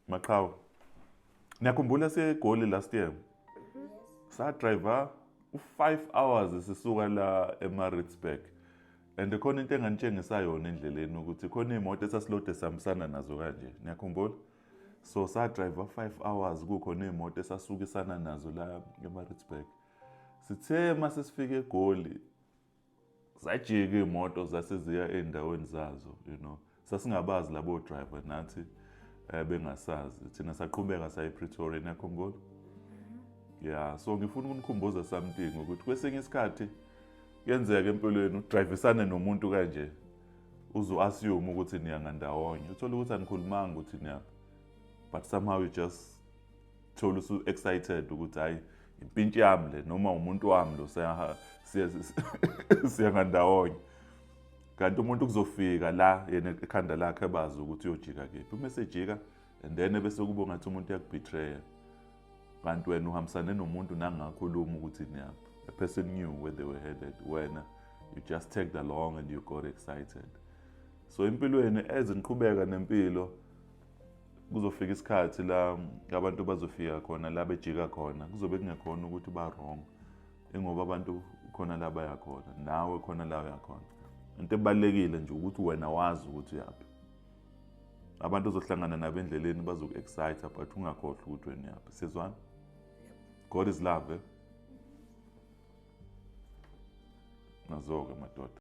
Maqhawe. Niyakhumbula seGoli last year? Sa driver u5 hours sisuka la eMaritzburg. And khona into enganitshengisa yona endleleni ukuthi khona imoto esasilode samsana nazo kanje. Niyakhumbula? So sa driver 5 hours kukhona imoto esasukisana nazo la eMaritzburg. Sithe mase sifike eGoli sajika imoto zaseziya endaweni zazo, you know. Sasingabazi labo driver nathi bengasazi. Thina saqhubeka saya ePretoria, niyakhumbula? Yeah, so ngifuna ukunikhumbuza something ukuthi kwesinye isikhathi kuyenzeka empilweni udrivisane nomuntu kanje uzo assume ukuthi niya ngandawonye. Uthola ukuthi anikhulumanga ukuthi niya, but somehow you just thola usu excited ukuthi hayi impintshi yami le noma umuntu wami lo siya ngandawonye. Kanti umuntu kuzofika la yena ekhanda lakhe bazi ukuthi uyojika kephi. Uma sejika and then bese kuba ngathi umuntu yakubetray. Kanti wena uhambisane nomuntu nangakhuluma ukuthi niyaphi. The person knew where they were headed. When you just tagged along and you got excited. So empilweni eziniqhubeka nempilo kuzofika isikhathi la abantu bazofika khona la bejika khona kuzobe kungekhona ukuthi ba wrong. Ingoba abantu khona la baya khona nawe khona la uya khona. Into ebalekile nje ukuthi wena wazi ukuthi uyaphi. Abantu ozohlangana nabo endleleni bazoku-excite but ungakhohlwa ukuthi wena uyaphi. Sizwana? God is love. Nazo-ke madoda.